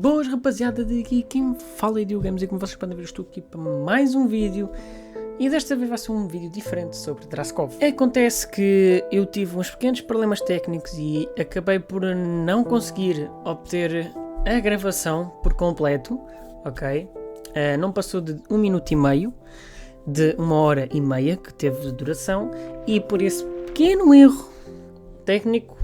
Boas rapaziada, daqui quem fala é Diogo Games e como vocês podem ver estou aqui para mais um vídeo e desta vez vai ser um vídeo diferente sobre Draskov. Acontece que eu tive uns pequenos problemas técnicos e acabei por não conseguir obter a gravação por completo, ok? Não passou de 1 minuto e meio, de 1h30 que teve de duração e por esse pequeno erro técnico,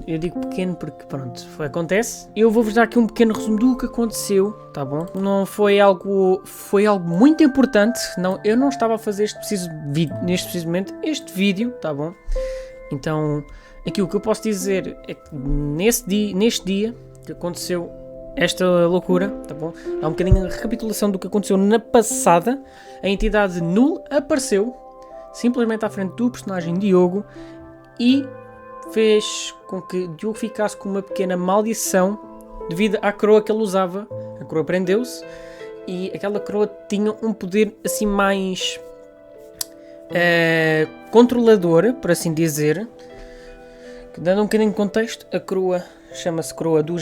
eu digo pequeno porque pronto, acontece. Eu vou-vos dar aqui um pequeno resumo do que aconteceu, tá bom? Não foi algo, foi algo muito importante, não, eu não estava a fazer neste preciso momento este vídeo, tá bom? Então, aqui o que eu posso dizer é que neste dia que aconteceu esta loucura, tá bom? Há um bocadinho de recapitulação do que aconteceu na passada. A entidade Null apareceu simplesmente à frente do personagem Diogo e fez com que Diogo ficasse com uma pequena maldição devido à coroa que ele usava. A coroa prendeu-se e aquela coroa tinha um poder assim mais controlador, por assim dizer. Dando um bocadinho de contexto, a coroa chama-se coroa do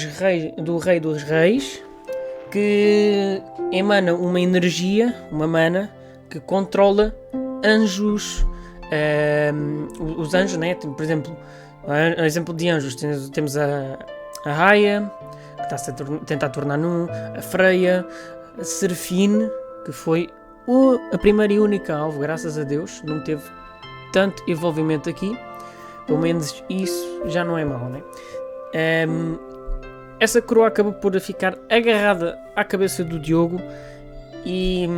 Rei dos Reis, que emana uma energia, uma mana, que controla anjos, os anjos, né? Por exemplo, exemplo de anjos, temos a Raya, que está-se a tentar tornar num, a Freya, a Serafine, que foi a primeira e única alvo, graças a Deus, não teve tanto envolvimento aqui, pelo menos isso já não é mau, né? Essa coroa acabou por ficar agarrada à cabeça do Diogo e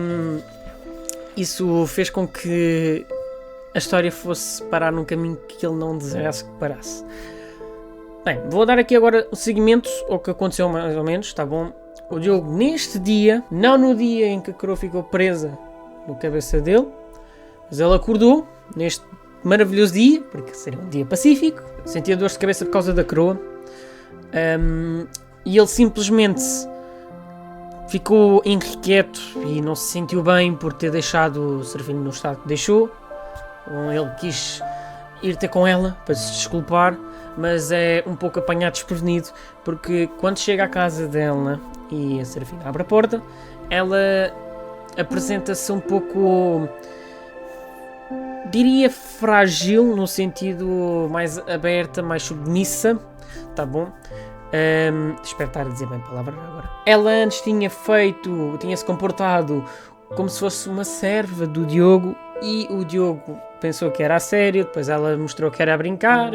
isso fez com que a história fosse parar num caminho que ele não desejasse que parasse. Bem, vou dar aqui agora o seguimento ao que aconteceu mais ou menos, tá bom? O Diogo neste dia, não no dia em que a coroa ficou presa na cabeça dele, mas ele acordou neste maravilhoso dia, porque seria um dia pacífico, sentia dores de cabeça por causa da coroa, e ele simplesmente ficou inquieto e não se sentiu bem por ter deixado o Serafine no estado que deixou. Ele quis ir ter com ela para se desculpar, mas é um pouco apanhado desprevenido, porque quando chega à casa dela e a Serafina abre a porta, ela apresenta-se um pouco, diria, frágil, no sentido mais aberta, mais submissa, tá bom? Espero estar a dizer bem palavras agora. Ela antes tinha-se comportado como se fosse uma serva do Diogo e o Diogo pensou que era a sério, depois ela mostrou que era a brincar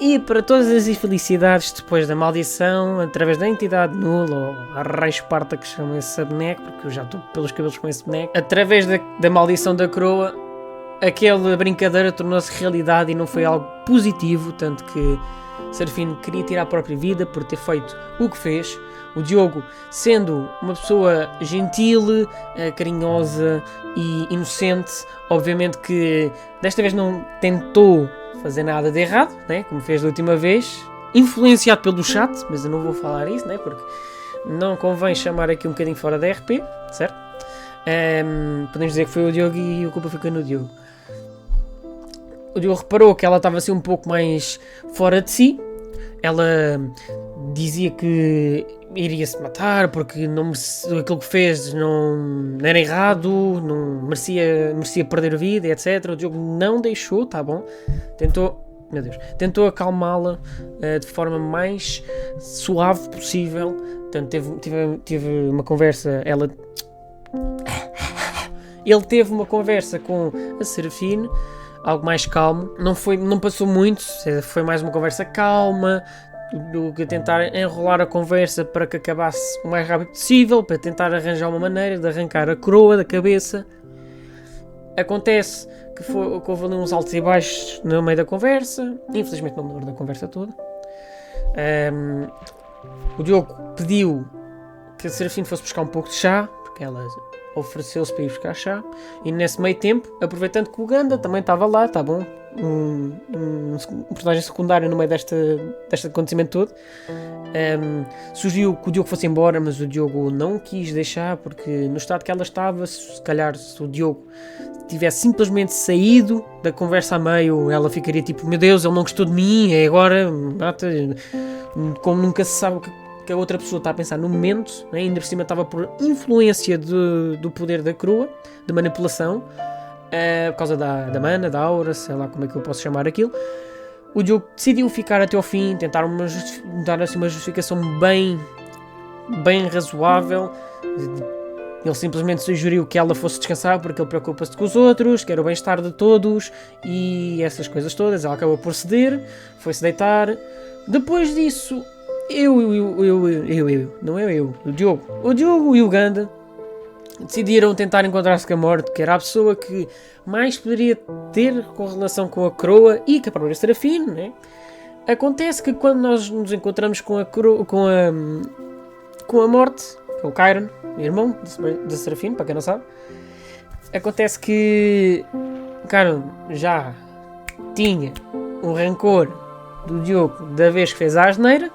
e para todas as infelicidades, depois da maldição, através da entidade nula ou a Rei Esparta que chama esse boneco, porque eu já estou pelos cabelos com esse boneco, através da maldição da coroa, aquela brincadeira tornou-se realidade e não foi algo positivo, tanto que Serafine queria tirar a própria vida por ter feito o que fez. O Diogo, sendo uma pessoa gentil, carinhosa e inocente, obviamente que desta vez não tentou fazer nada de errado, né? Como fez da última vez, influenciado pelo chat, mas eu não vou falar isso, né? Porque não convém chamar aqui um bocadinho fora da RP, certo? Podemos dizer que foi o Diogo e a culpa ficou no Diogo. O Diogo reparou que ela estava assim um pouco mais fora de si. Ela dizia que iria se matar porque aquilo que fez não era errado, não merecia perder a vida, etc. O Diogo não deixou, tá bom? Tentou acalmá-la de forma mais suave possível. Portanto, teve uma conversa. Ele teve uma conversa com a Serafine, algo mais calmo, não passou muito, foi mais uma conversa calma, do que tentar enrolar a conversa para que acabasse o mais rápido possível, para tentar arranjar uma maneira de arrancar a coroa da cabeça. Acontece que houve ali uns altos e baixos no meio da conversa, infelizmente não me lembro da conversa toda. O Diogo pediu que a Serafine fosse buscar um pouco de chá, porque ela ofereceu-se para ir buscar chá, e nesse meio tempo, aproveitando que o Ganda também estava lá, tá bom? Um personagem secundário no meio deste acontecimento todo, sugeriu que o Diogo fosse embora, mas o Diogo não quis deixar, porque no estado que ela estava, se calhar se o Diogo tivesse simplesmente saído da conversa a meio, ela ficaria tipo, meu Deus, ele não gostou de mim, é agora, mata, como nunca se sabe o que que a outra pessoa está a pensar no momento, né? Ainda por cima estava por influência do poder da coroa, de manipulação, por causa da mana, da aura, sei lá como é que eu posso chamar aquilo. O Diogo decidiu ficar até ao fim, tentar dar assim, uma justificação bem razoável. Ele simplesmente sugeriu que ela fosse descansar porque ele preocupa-se com os outros, que era o bem-estar de todos e essas coisas todas. Ela acabou por ceder, foi-se deitar. Depois disso, o Diogo e o Ganda decidiram tentar encontrar-se com a morte, que era a pessoa que mais poderia ter com relação com a coroa e com a própria Serafine, né? Acontece que quando nós nos encontramos com a morte, que é o Chiron, irmão da Serafine, para quem não sabe, acontece que Chiron já tinha um rancor do Diogo da vez que fez a asneira.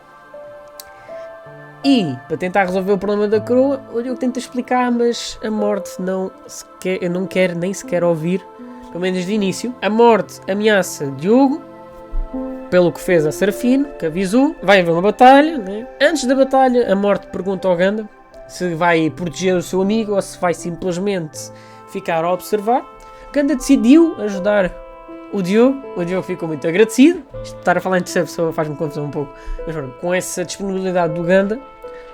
E, para tentar resolver o problema da coroa, o Diogo tenta explicar, mas a morte não quer nem sequer ouvir, pelo menos de início. A morte ameaça Diogo, pelo que fez a Serafine, que avisou. Vai haver uma batalha, né? Antes da batalha, a morte pergunta ao Ganda se vai proteger o seu amigo ou se vai simplesmente ficar a observar. Ganda decidiu ajudar o Diogo ficou muito agradecido. Estar a falar em terceira pessoa faz-me confusão um pouco. Mas com essa disponibilidade do Ganda,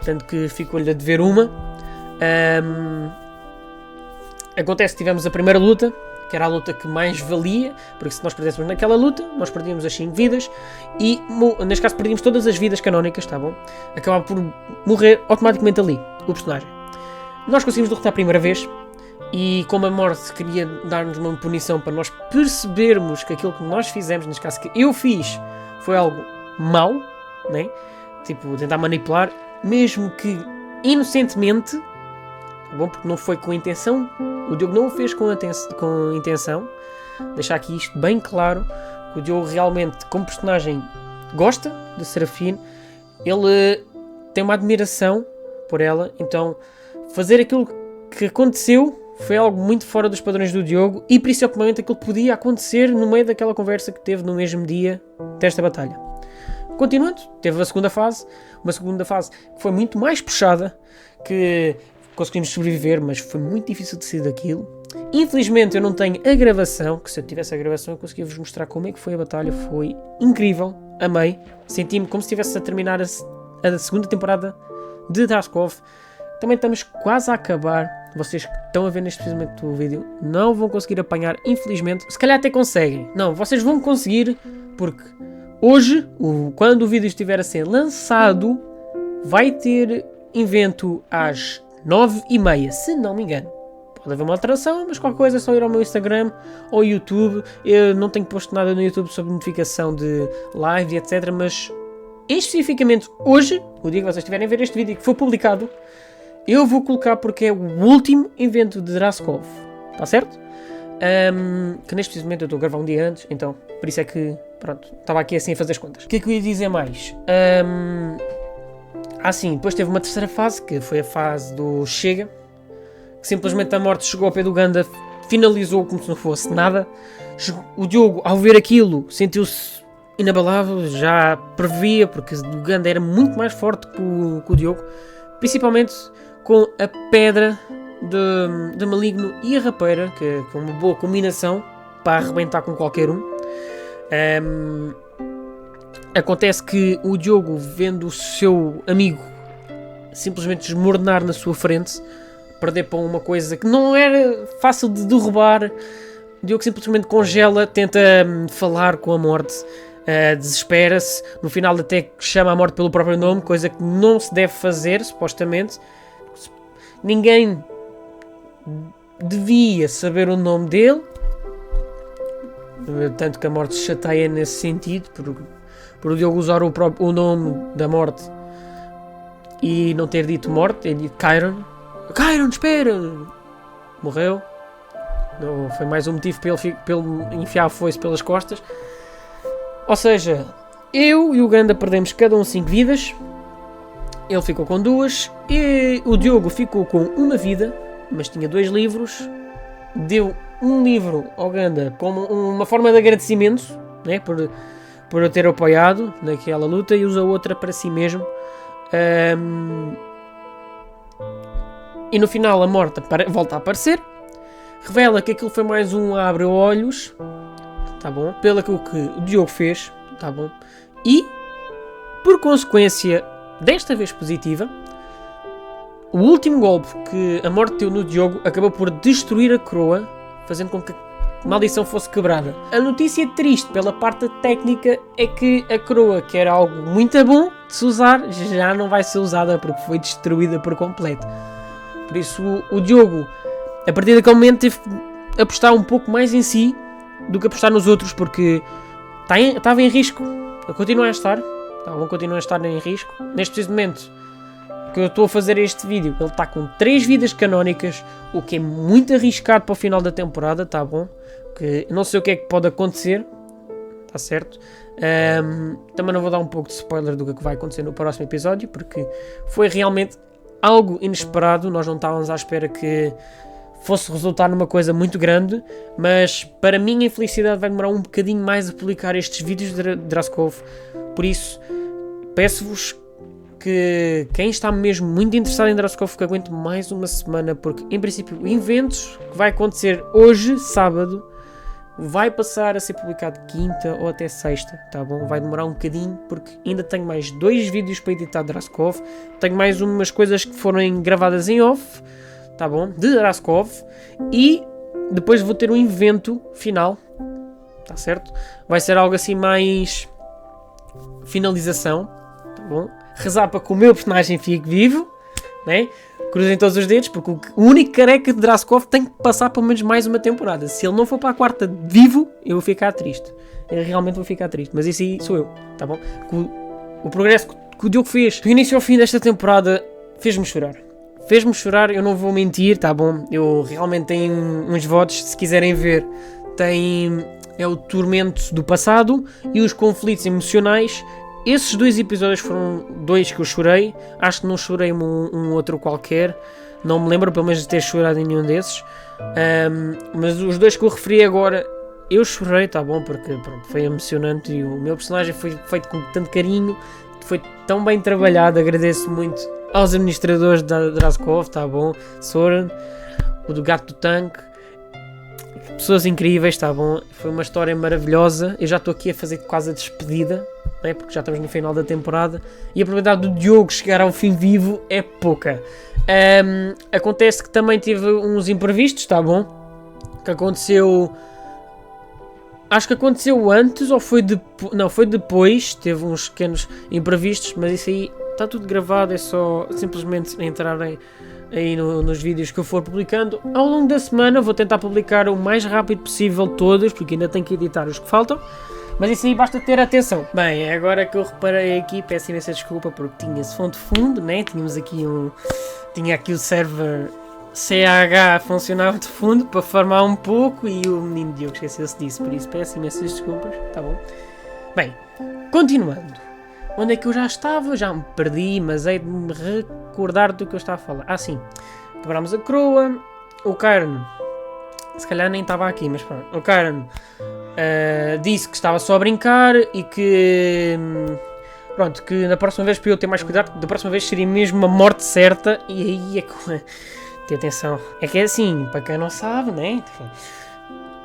tanto que ficou-lhe a dever uma. Acontece que tivemos a primeira luta, que era a luta que mais valia, porque se nós perdêssemos naquela luta, nós perdíamos as 5 vidas e, neste caso, perdíamos todas as vidas canónicas, tá bom? Acabava por morrer automaticamente ali, o personagem. Nós conseguimos derrotar a primeira vez. E como a morte queria dar-nos uma punição para nós percebermos que aquilo que nós fizemos, neste caso que eu fiz, foi algo mau, né? Tipo, tentar manipular, mesmo que inocentemente, bom, porque não foi com intenção, o Diogo não o fez com intenção. Deixar aqui isto bem claro, que o Diogo realmente, como personagem, gosta de Serafine, ele tem uma admiração por ela, então fazer aquilo que aconteceu foi algo muito fora dos padrões do Diogo e principalmente aquilo que podia acontecer no meio daquela conversa que teve no mesmo dia desta batalha. Continuando, teve a segunda fase, uma segunda fase que foi muito mais puxada, que conseguimos sobreviver, mas foi muito difícil de sair daquilo. Infelizmente eu não tenho a gravação, que se eu tivesse a gravação eu conseguia vos mostrar como é que foi a batalha. Foi incrível, amei, senti-me como se estivesse a terminar a segunda temporada de Tarkov. Também estamos quase a acabar. Vocês que estão a ver neste precisamente o vídeo não vão conseguir apanhar, infelizmente. Se calhar até conseguem. Não, vocês vão conseguir, porque hoje, quando o vídeo estiver a ser lançado, vai ter evento às 9h30, se não me engano. Pode haver uma alteração, mas qualquer coisa é só ir ao meu Instagram ou YouTube. Eu não tenho posto nada no YouTube sobre notificação de live e etc. Mas especificamente hoje, o dia que vocês estiverem a ver este vídeo que foi publicado, eu vou colocar porque é o último evento de Tarkov, está certo? Que neste preciso momento eu estou a gravar um dia antes, então por isso é que, pronto, estava aqui assim a fazer as contas. O que é que eu ia dizer mais? Sim, depois teve uma terceira fase, que foi a fase do Chega, que simplesmente a morte chegou ao pé do Ganda, finalizou como se não fosse nada. O Diogo, ao ver aquilo, sentiu-se inabalável, já previa, porque o Ganda era muito mais forte que o Diogo, principalmente com a pedra de maligno e a rapeira, que é uma boa combinação para arrebentar com qualquer um. Acontece que o Diogo, vendo o seu amigo simplesmente desmoronar na sua frente, perder para uma coisa que não era fácil de derrubar, o Diogo simplesmente congela, tenta falar com a morte, desespera-se, no final até chama a morte pelo próprio nome, coisa que não se deve fazer, supostamente. Ninguém devia saber o nome dele, tanto que a morte se chateia nesse sentido, por o Diogo usar o nome da morte e não ter dito morte, ele dito Chiron. Chiron, espera! Morreu. Não, foi mais um motivo para ele enfiar a foice pelas costas. Ou seja, eu e o Ganda perdemos cada um 5 vidas. Ele ficou com 2 e o Diogo ficou com 1 vida, mas tinha 2 livros. Deu um livro ao Ganda como uma forma de agradecimento, né, por eu ter apoiado naquela luta, e usa outra para si mesmo. E no final a morte volta a aparecer, revela que aquilo foi mais um abre-olhos, tá bom? Pelo que o Diogo fez, tá bom? E, por consequência, desta vez positiva, o último golpe que a morte deu no Diogo acabou por destruir a coroa, fazendo com que a maldição fosse quebrada. A notícia triste pela parte técnica é que a coroa, que era algo muito bom de se usar, já não vai ser usada porque foi destruída por completo. Por isso o Diogo, a partir daquele momento, teve que apostar um pouco mais em si do que apostar nos outros, porque estava em risco. Continua a estar. Continua a estar em risco. Neste preciso momento que eu estou a fazer este vídeo, ele está com 3 vidas canónicas, o que é muito arriscado para o final da temporada, tá bom? Que não sei o que é que pode acontecer, tá certo? Também não vou dar um pouco de spoiler do que vai acontecer no próximo episódio, porque foi realmente algo inesperado. Nós não estávamos à espera que fosse resultar numa coisa muito grande, mas para minha infelicidade vai demorar um bocadinho mais a publicar estes vídeos de Draskov. Por isso, peço-vos que quem está mesmo muito interessado em Draskov que aguente mais uma semana, porque em princípio o evento que vai acontecer hoje, sábado, vai passar a ser publicado quinta ou até sexta, tá bom? Vai demorar um bocadinho, porque ainda tenho mais 2 vídeos para editar de Draskov, tenho mais umas coisas que foram gravadas em off, tá bom? De Draskov, e depois vou ter um evento final, tá certo? Vai ser algo assim mais finalização, tá bom? Rezar para que o meu personagem fique vivo, né? Cruzem todos os dedos, porque o único careca de Draskov tem que passar pelo menos mais uma temporada. Se ele não for para a 4ª vivo, eu vou ficar triste. Eu realmente vou ficar triste, mas isso aí sou eu, tá bom? O progresso que o Diogo fez do início ao fim desta temporada fez-me chorar. Fez-me chorar, eu não vou mentir, tá bom? Eu realmente tenho uns votos, se quiserem ver, é o tormento do passado e os conflitos emocionais. Esses 2 episódios foram 2 que eu chorei. Acho que não chorei um outro qualquer. Não me lembro pelo menos de ter chorado em nenhum desses. Mas os 2 que eu referi agora, eu chorei, tá bom? Porque pronto, foi emocionante e o meu personagem foi feito com tanto carinho. Foi tão bem trabalhado. Agradeço muito aos administradores da Draskov, tá bom? Soren, o do Gato do Tanque. Pessoas incríveis, tá bom? Foi uma história maravilhosa. Eu já estou aqui a fazer quase a despedida, né? Porque já estamos no final da temporada e a probabilidade do Diogo chegar ao fim vivo é pouca. Acontece que também tive uns imprevistos, tá bom? Que aconteceu... Acho que aconteceu antes ou foi depois... Não, foi depois. Teve uns pequenos imprevistos, mas isso aí está tudo gravado. É só simplesmente entrarem aí nos vídeos que eu for publicando. Ao longo da semana vou tentar publicar o mais rápido possível todos, porque ainda tenho que editar os que faltam. Mas isso aí basta ter atenção. Bem, agora que eu reparei aqui, peço imensa desculpa porque tinha-se fonte de fundo, né? Tinha aqui o server CH a funcionar de fundo para farmar um pouco e o menino Diogo esqueceu-se disso, por isso peço imensas desculpas, tá bom? Bem, continuando. Onde é que eu já estava? Já me perdi, mas hei de me recordar do que eu estava a falar. Ah, sim. Quebrámos a coroa. O Karen, se calhar nem estava aqui, mas pronto. O Karen disse que estava só a brincar e que... Pronto, que na próxima vez, para eu ter mais cuidado, da próxima vez seria mesmo uma morte certa. E aí é que... Tem atenção. É que é assim, para quem não sabe, né?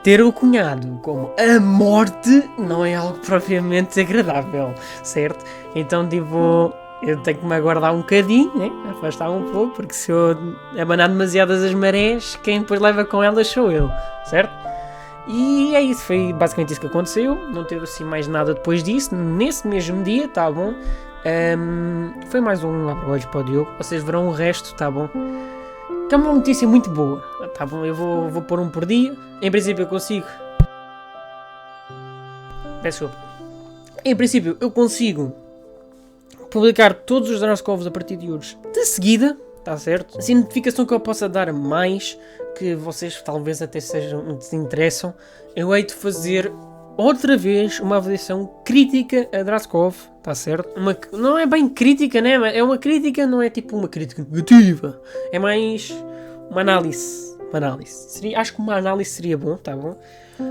Ter o cunhado como a morte não é algo propriamente agradável, certo? Então, tipo, eu tenho que me aguardar um bocadinho, né? Afastar um pouco, porque se eu abanar demasiadas as marés, quem depois leva com elas sou eu, certo? E é isso, foi basicamente isso que aconteceu. Não teve assim mais nada depois disso. Nesse mesmo dia, tá bom? Foi mais um abra-olhos para o Diogo. Vocês verão o resto, tá bom? Que é uma notícia muito boa, tá bom? Eu vou pôr um por dia. Em princípio eu consigo. Peço desculpa. Em princípio eu consigo publicar todos os Draskovs a partir de hoje de seguida, tá certo? Se a notificação que eu possa dar mais, que vocês talvez até se interessam, eu hei de fazer outra vez uma avaliação crítica a Draskov, tá certo? Não é bem crítica, né? É uma crítica, não é tipo uma crítica negativa. É mais uma análise. Acho que uma análise seria bom, tá bom?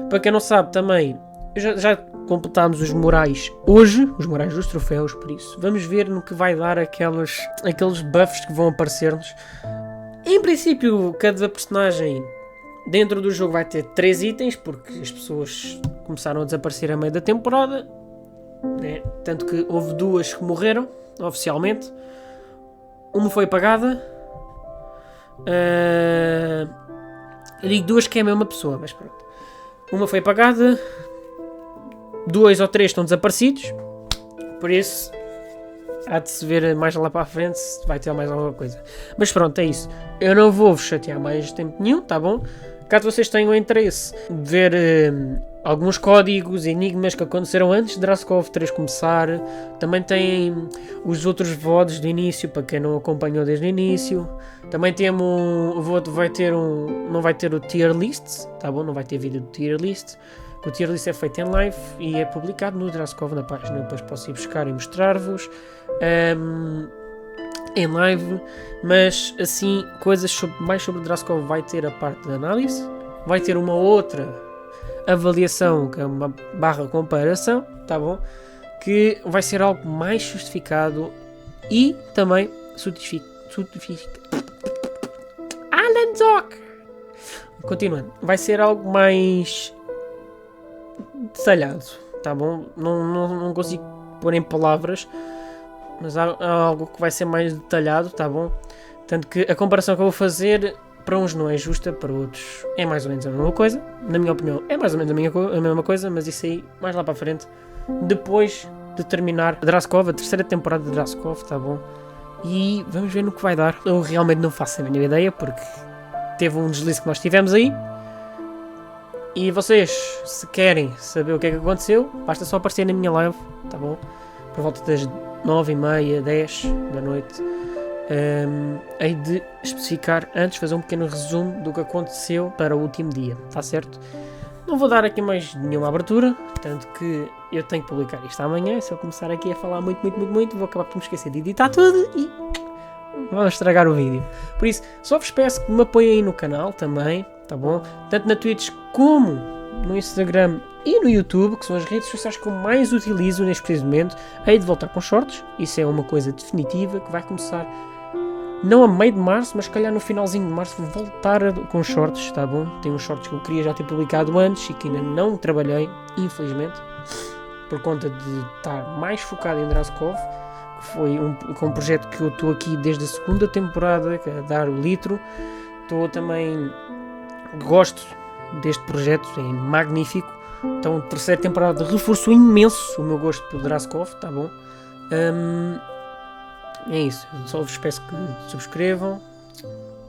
Para quem não sabe também, eu já completámos os morais hoje, os morais dos troféus, por isso. Vamos ver no que vai dar aqueles buffs que vão aparecer-nos. Em princípio, cada personagem dentro do jogo vai ter 3 itens, porque as pessoas começaram a desaparecer a meio da temporada, né? Tanto que houve 2 que morreram, oficialmente. Uma foi apagada. Eu digo 2 que é a mesma pessoa, mas pronto. Uma foi apagada. 2 ou 3 estão desaparecidos. Por isso, há de se ver mais lá para a frente se vai ter mais alguma coisa. Mas pronto, é isso. Eu não vou vos chatear mais tempo nenhum, tá bom? Caso vocês tenham interesse de ver alguns códigos e enigmas que aconteceram antes de Draskov 3 começar, também tem os outros VODs do início, para quem não acompanhou desde o início. Também temos o VOD não vai ter o tier list, tá bom? Não vai ter vídeo de tier list. O tier list é feito em live e é publicado no Draskov na página. Depois posso ir buscar e mostrar-vos em live, mas assim, coisas mais sobre Draskov. Vai ter a parte de análise, vai ter uma outra avaliação, que é uma barra comparação, tá bom? Que vai ser algo mais justificado e também Alan Zock! Continuando, vai ser algo mais detalhado, tá bom? Não consigo pôr em palavras, mas há algo que vai ser mais detalhado, tá bom? Tanto que a comparação que eu vou fazer para uns não é justa, para outros é mais ou menos a mesma coisa. Na minha opinião é mais ou menos a mesma coisa, mas isso aí mais lá para a frente, depois de terminar Draskov, a 3ª temporada de Draskov, tá bom? E vamos ver no que vai dar. Eu realmente não faço a minha ideia, porque teve um deslize que nós tivemos aí. E vocês, se querem saber o que é que aconteceu, basta só aparecer na minha live, tá bom? Por volta das 9h30, 10 da noite. Hei de especificar antes, fazer um pequeno resumo do que aconteceu para o último dia, tá certo? Não vou dar aqui mais nenhuma abertura, tanto que eu tenho que publicar isto amanhã. Se eu começar aqui a falar muito, vou acabar por me esquecer de editar tudo e vamos estragar o vídeo. Por isso, só vos peço que me apoiem aí no canal também, tá bom? Tanto na Twitch como no Instagram e no YouTube, que são as redes sociais que eu mais utilizo neste preciso momento. Hei de voltar com shorts, isso é uma coisa definitiva que vai começar não a meio de março, mas se calhar no finalzinho de março vou voltar com shorts, tá bom? Tem uns shorts que eu queria já ter publicado antes e que ainda não trabalhei, infelizmente, por conta de estar mais focado em Draskov, que foi um projeto que eu estou aqui desde a 2ª temporada, a dar o litro. Estou também, gosto deste projeto, é magnífico. Então, 3ª temporada reforçou imenso o meu gosto pelo Draskov, tá bom? É isso, só vos peço que subscrevam.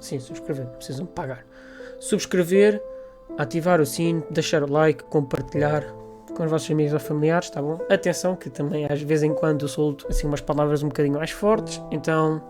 Sim, subscrever, não precisam pagar. Subscrever, ativar o sino, deixar o like, compartilhar com os vossos amigos ou familiares, tá bom? Atenção que também às vezes em quando eu solto assim umas palavras um bocadinho mais fortes, então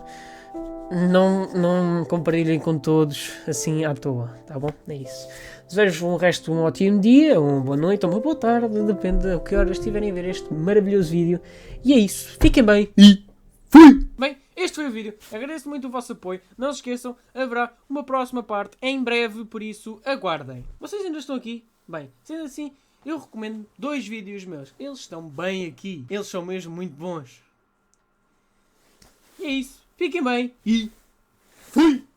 não compartilhem com todos assim à toa, tá bom? É isso. Desejo um resto de um ótimo dia, uma boa noite ou uma boa tarde, depende de que horas estiverem a ver este maravilhoso vídeo. E é isso, fiquem bem e fui! Bem, este foi o vídeo, agradeço muito o vosso apoio, não se esqueçam, haverá uma próxima parte em breve, por isso aguardem. Vocês ainda estão aqui? Bem, sendo assim, eu recomendo 2 vídeos meus, eles estão bem aqui, eles são mesmo muito bons. E é isso, fiquem bem e fui!